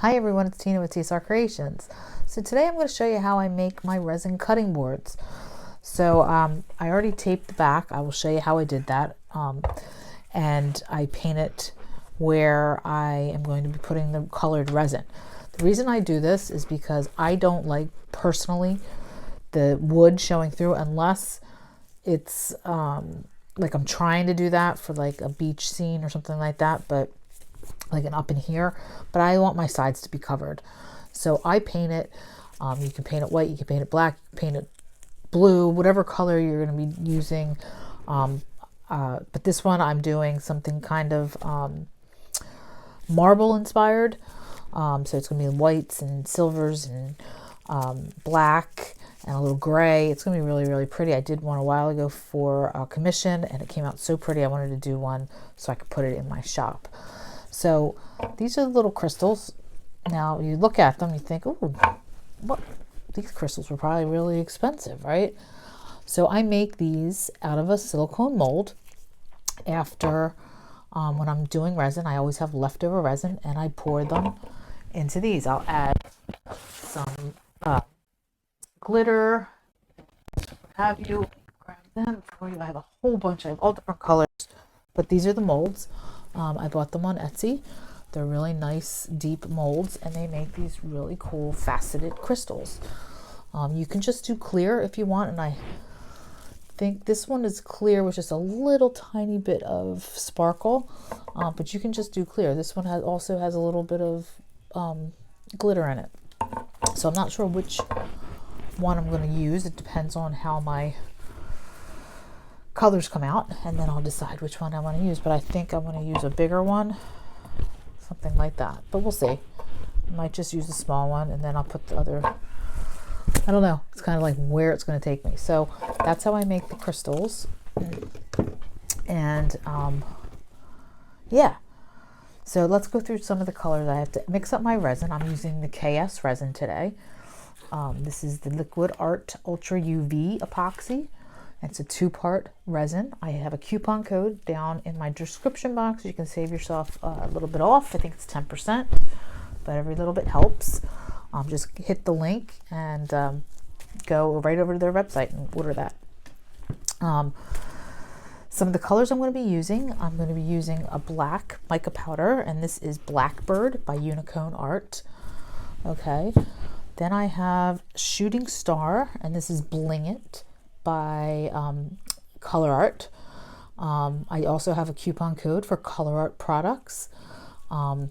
Hi everyone, it's Tina with TSR Creations. So today I'm going to show you how I make my resin cutting boards. So I already taped the back. I will show you how I did that. And I paint it where I am going to be putting the colored resin. The reason I do this is because I don't like personally the wood showing through unless it's like I'm trying to do that for like a beach scene or something like that, but like an up in here, but I want my sides to be covered. So I paint it. You can paint it white, you can paint it black, paint it blue, whatever color you're going to be using. But this one I'm doing something kind of marble inspired. So it's going to be whites and silvers and black and a little gray. It's going to be really, really pretty. I did one a while ago for a commission and it came out so pretty. I wanted to do one so I could put it in my shop. So these are the little crystals. Now you look at them, you think, oh, what? These crystals were probably really expensive, right? So I make these out of a silicone mold. After when I'm doing resin, I always have leftover resin and I pour them into these. I'll add some glitter, have you grab them for you. I have a whole bunch, I have all different colors, but these are the molds. I bought them on Etsy. They're really nice, deep molds, and they make these really cool faceted crystals. You can just do clear if you want, and I think this one is clear with just a little tiny bit of sparkle, but you can just do clear. This one also has a little bit of glitter in it. So I'm not sure which one I'm going to use. It depends on how my colors come out, and then I'll decide which one I want to use. But I think I'm going to use a bigger one, something like that, but we'll see. I might just use the small one and then I'll put the other, I don't know, it's kind of like where it's going to take me. So that's how I make the crystals. And yeah, so let's go through some of the colors. I have to mix up my resin. I'm using the KS resin today. This is the Liquid Art Ultra UV epoxy. It's a 2-part resin. I have a coupon code down in my description box. You can save yourself a little bit off. I think it's 10%, but every little bit helps. Just hit the link and go right over to their website and order that. Some of the colors I'm going to be using a black mica powder, and this is Blackbird by Unicone Art. Okay. Then I have Shooting Star, and this is Bling It by Color Art. I also have a coupon code for Color Art products. I'll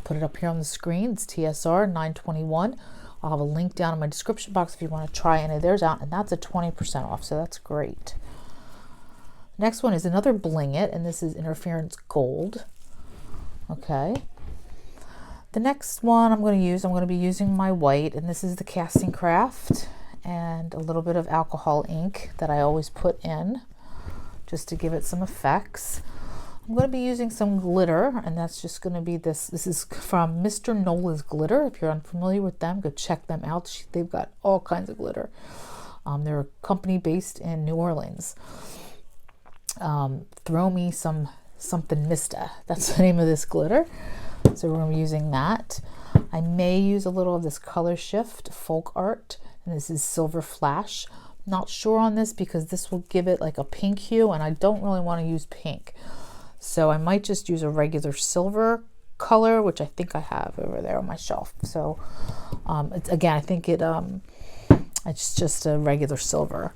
put it up here on the screen. It's TSR 921. I'll have a link down in my description box if you want to try any of theirs out, and that's a 20% off, so that's great. Next one is another Bling It, and this is Interferance Gold. Okay. The next one I'm going to be using my white, and this is the Casting Craft, and a little bit of alcohol ink that I always put in just to give it some effects. I'm going to be using some glitter, and that's just going to be this. This is from Mr. Nola's Glitter. If you're unfamiliar with them, go check them out. They've got all kinds of glitter. They're a company based in New Orleans. Throw Me Something Mista. That's the name of this glitter. So we're going to be using that. I may use a little of this Color Shift Folk Art, and this is Silver Flash. Not sure on this because this will give it like a pink hue, and I don't really want to use pink. So I might just use a regular silver color, which I think I have over there on my shelf. So I think it's just a regular silver.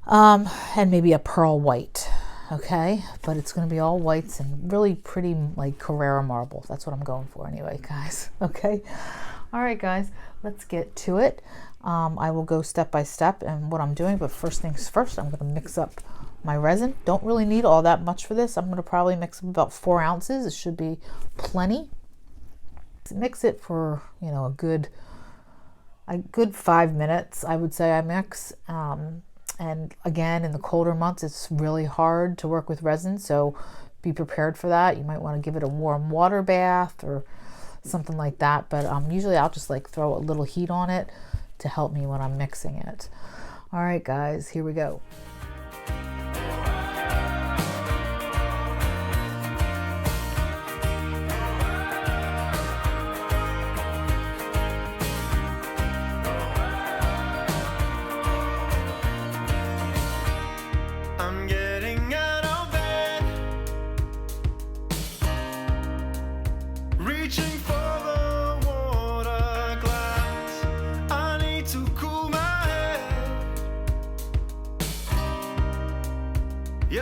And maybe a pearl white. Okay, but it's going to be all whites and really pretty, like Carrara marble. That's what I'm going for anyway, guys. Okay. All right, guys, let's get to it. I will go step by step and what I'm doing, but first things first, I'm going to mix up my resin. Don't really need all that much for this. I'm going to probably mix up about 4 ounces. It should be plenty. Mix it for, a good 5 minutes, I would say I mix. And again, in the colder months, it's really hard to work with resin, so be prepared for that. You might want to give it a warm water bath or something like that, but usually I'll just like throw a little heat on it to help me when I'm mixing it. All right, guys, here we go.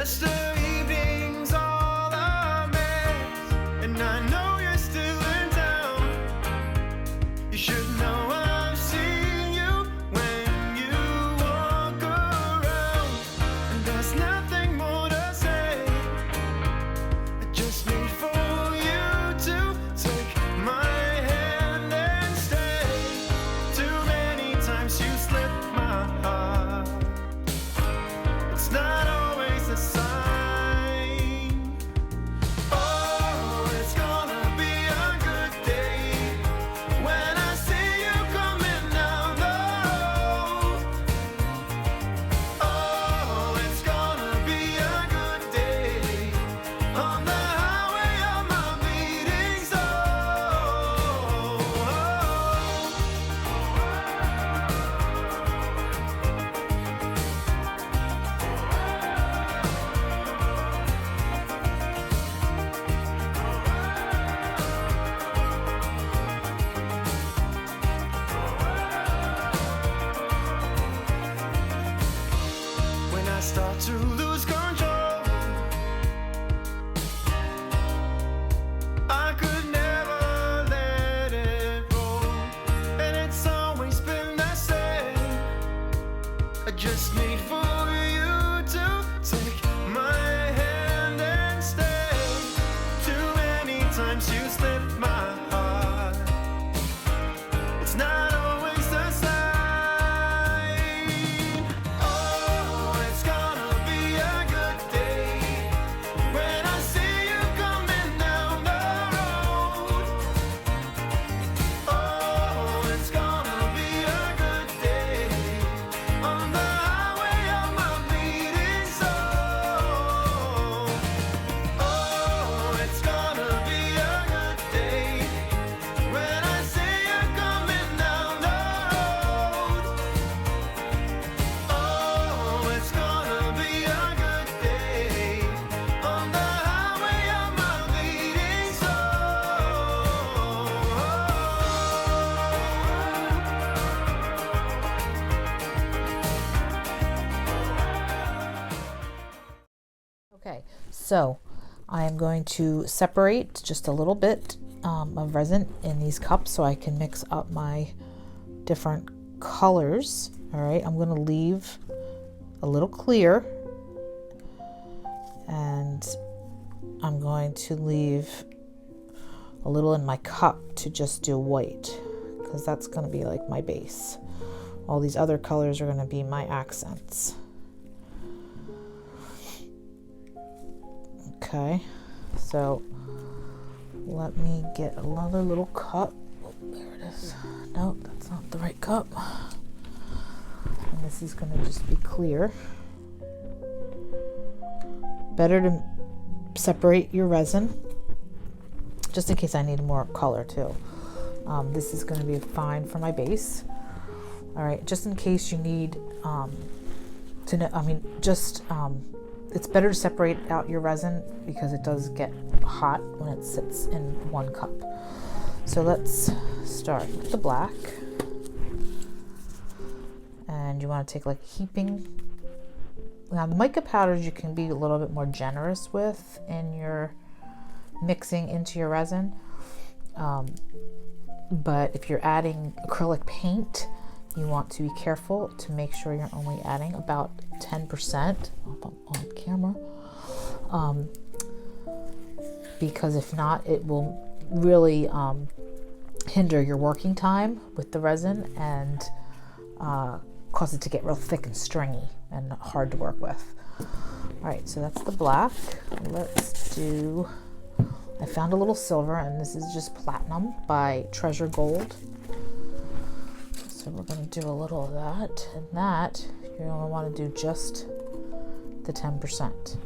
Yesterday evening's all a mess, and I know you're still in town. You should know I've seen you when you walk around, and there's nothing more to say. I just need for you to take my hand and stay. Too many times you slipped my heart. It's not always a sign. Oh, it's gonna be a good day when I see you coming down the road. Oh, it's gonna be a good day on the highway of my bleeding soul. When I start to lose control, I could never let it go, and it's always been the same. I just need for you to take my hand and stay. Too many times you slipped my heart. It's not always the same. Oh, it's gonna be a good day when I see you coming down the road. Oh, it's gonna be a good day on the highway of my bleeding soul. Oh, it's gonna be a good day when I see you coming down the road. Oh, it's gonna be a good day on the highway of my bleeding soul. Okay, so I am going to separate just a little bit of resin in these cups so I can mix up my different colors. All right, I'm going to leave a little clear, and I'm going to leave a little in my cup to just do white, because that's going to be like my base. All these other colors are going to be my accents. Okay, so let me get another little cup. Oh, there it is. No, that's not the right cup. And this is going to just be clear. Better to separate your resin, just in case I need more color too. This is going to be fine for my base. All right, just in case you need to know, it's better to separate out your resin because it does get hot when it sits in one cup. So let's start with the black. And you want to take like heaping. Now the mica powders you can be a little bit more generous with in your mixing into your resin. But if you're adding acrylic paint, you want to be careful to make sure you're only adding about 10% on camera, because if not, it will really hinder your working time with the resin and cause it to get real thick and stringy and hard to work with. All right, so that's the black. Let's do, I found a little silver, and this is just Platinum by Treasure Gold. So we're going to do a little of that, and that you're going to want to do just the 10%.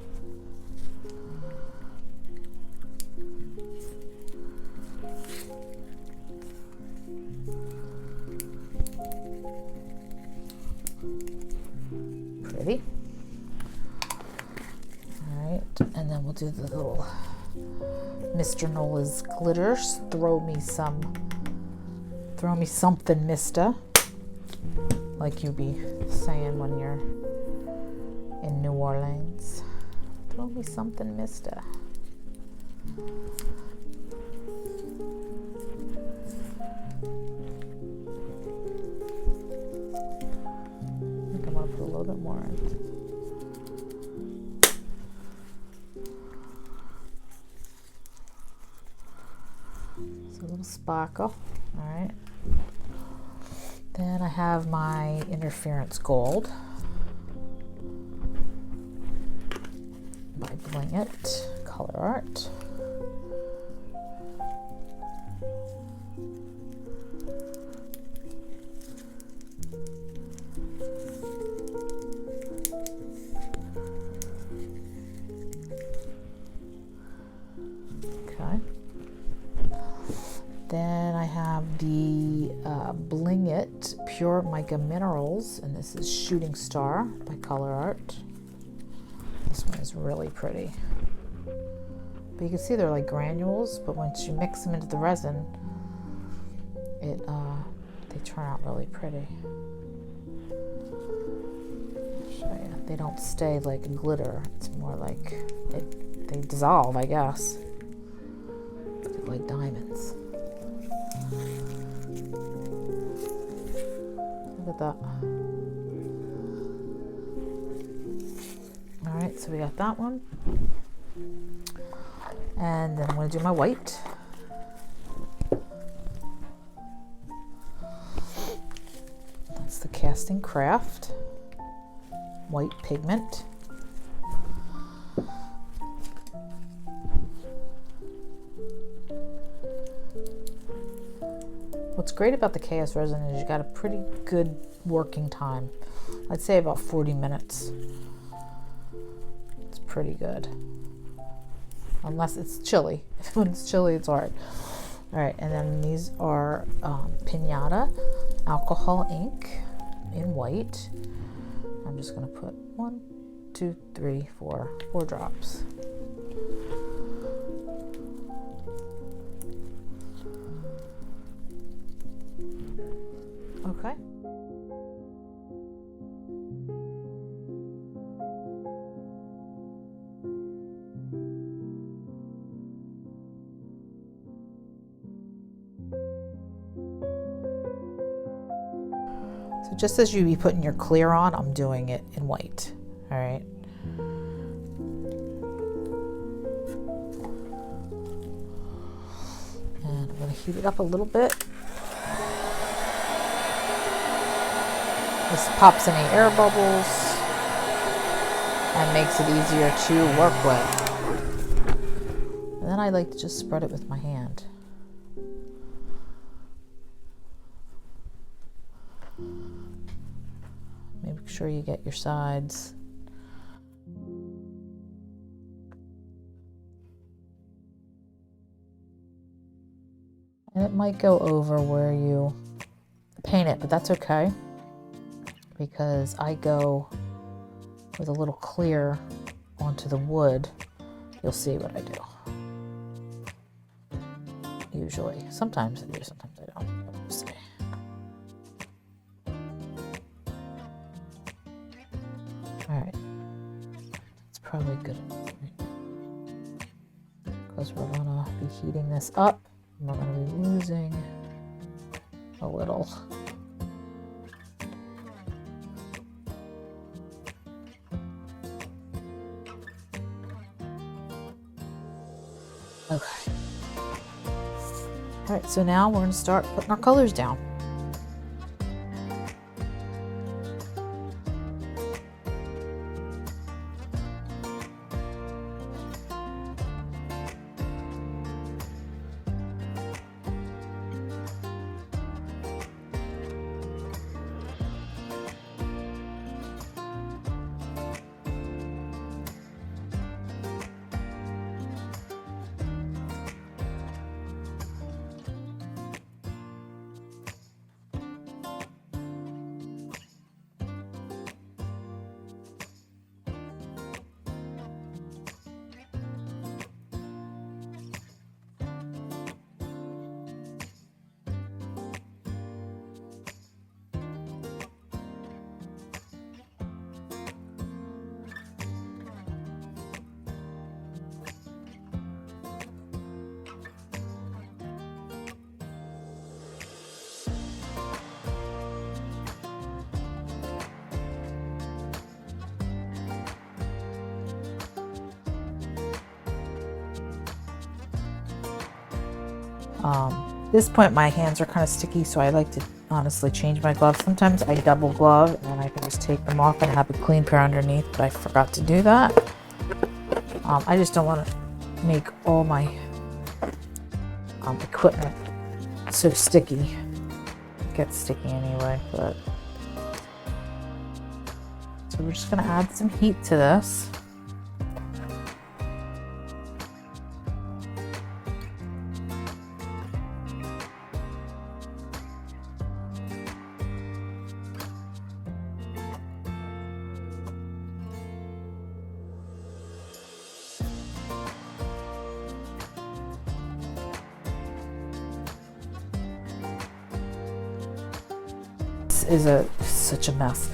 Pretty. All right, and then we'll do the little Mr. Nola's glitters. Throw me something, Mista, like you be saying when you're in New Orleans. Told me something, mister. I think I want to put a little bit more in. So a little sparkle. All right. Then I have my interference gold by Bling It Color Art. Okay. Then I have the Bling It Pure Mica Minerals, and this is Shooting Star by Color Art. This one is really pretty. But you can see they're like granules, but once you mix them into the resin, they turn out really pretty. I'll show you. They don't stay like glitter. It's more like they dissolve, I guess. They're like diamonds. Look at that. All right, so we got that one. And then I'm going to do my white. That's the Casting Craft white pigment. What's great about the KS resin is you got a pretty good working time. I'd say about 40 minutes. It's pretty good. Unless it's chilly. When it's chilly, it's hard. All right, and then these are piñata alcohol ink in white. I'm just gonna put 1, 2, 3, 4 drops. Okay. So just as you'd be putting your clear on, I'm doing it in white. All right. And I'm going to heat it up a little bit. This pops any air bubbles and makes it easier to work with. And then I like to just spread it with my hand. Make sure you get your sides. And it might go over where you paint it, but that's okay, because I go with a little clear onto the wood. You'll see what I do. Usually. Sometimes I do, sometimes I don't. We'll see. Alright. It's probably good enough, right? Because we're going to be heating this up. And we're going to be losing a little. Okay. All right, so now we're going to start putting our colors down. This point my hands are kind of sticky, so I like to honestly change my gloves. Sometimes I double glove and I can just take them off and have a clean pair underneath, but I forgot to do that. I just don't want to make all my equipment so sticky. It gets sticky anyway, but so we're just going to add some heat to this. Is such a mess,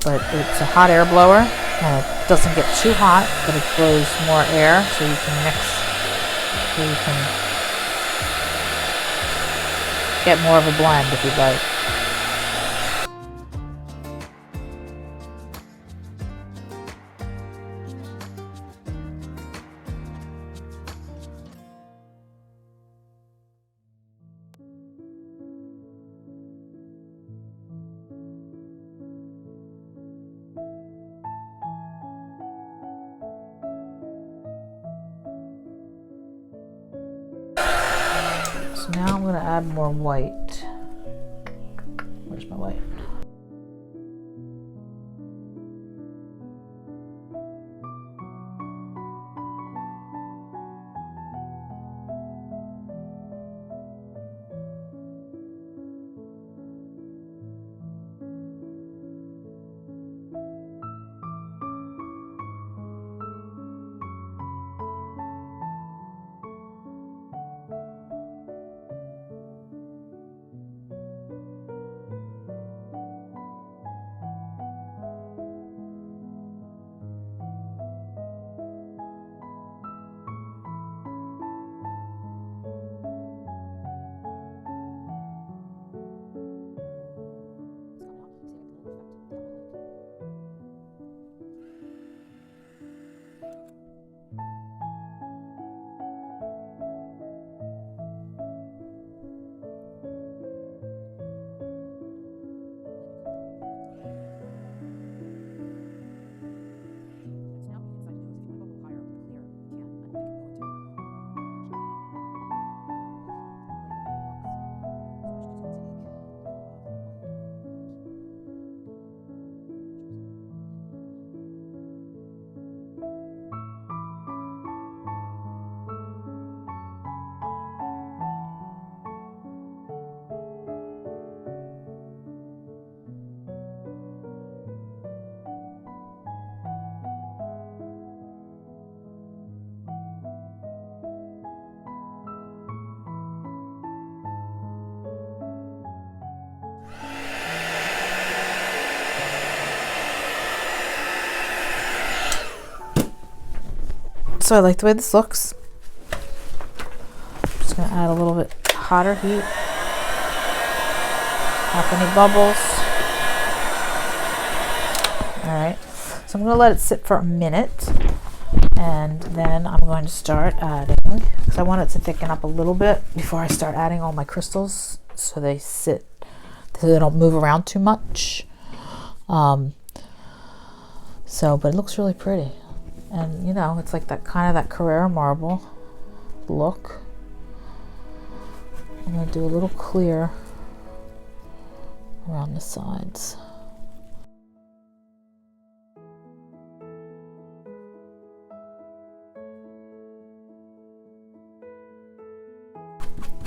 but it's a hot air blower and it doesn't get too hot, but it blows more air, so you can mix, so you can get more of a blend if you'd like. So now I'm going to add more white. Where's my white? So I like the way this looks. I'm just going to add a little bit hotter heat. Not any bubbles. Alright, so I'm going to let it sit for a minute, and then I'm going to start adding, because I want it to thicken up a little bit before I start adding all my crystals, so they sit, so they don't move around too much. But it looks really pretty. And you know, it's like that kind of that Carrara marble look. I'm going to do a little clear around the sides.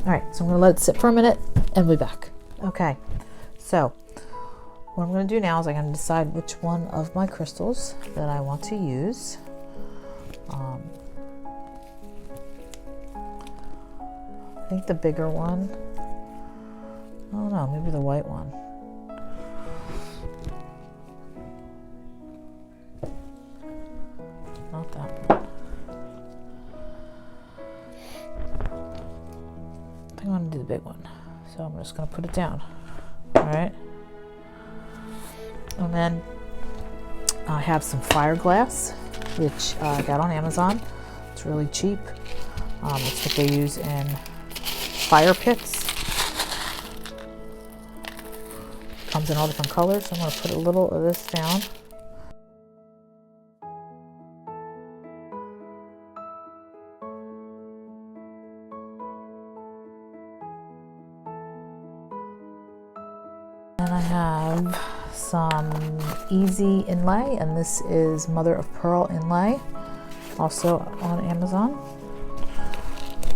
Alright, so I'm going to let it sit for a minute and we'll be back. Okay, so what I'm going to do now is I'm going to decide which one of my crystals that I want to use. I think the bigger one. I don't know, maybe the white one. Not that one. I think I want to do the big one. So I'm just going to put it down. Alright. And then I have some fire glass, which I got on Amazon. It's really cheap. It's what they use in fire pits. Comes in all different colors. So I'm going to put a little of this down. And I have some easy inlay, and this is mother of pearl inlay, also on Amazon.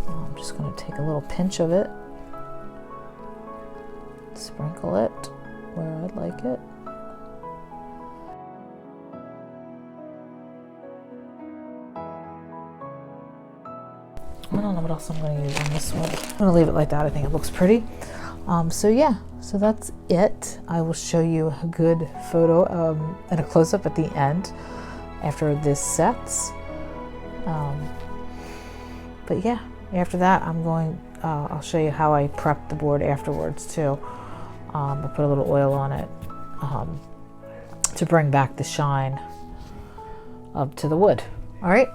I'm just going to take a little pinch of it, sprinkle it where I'd like it. I don't know what else I'm going to use on this one. I'm going to leave it like that. I think it looks pretty. So yeah, so that's it. I will show you a good photo and a close-up at the end after this sets. But yeah, after that I'll show you how I prep the board afterwards too. I put a little oil on it to bring back the shine to the wood. All right.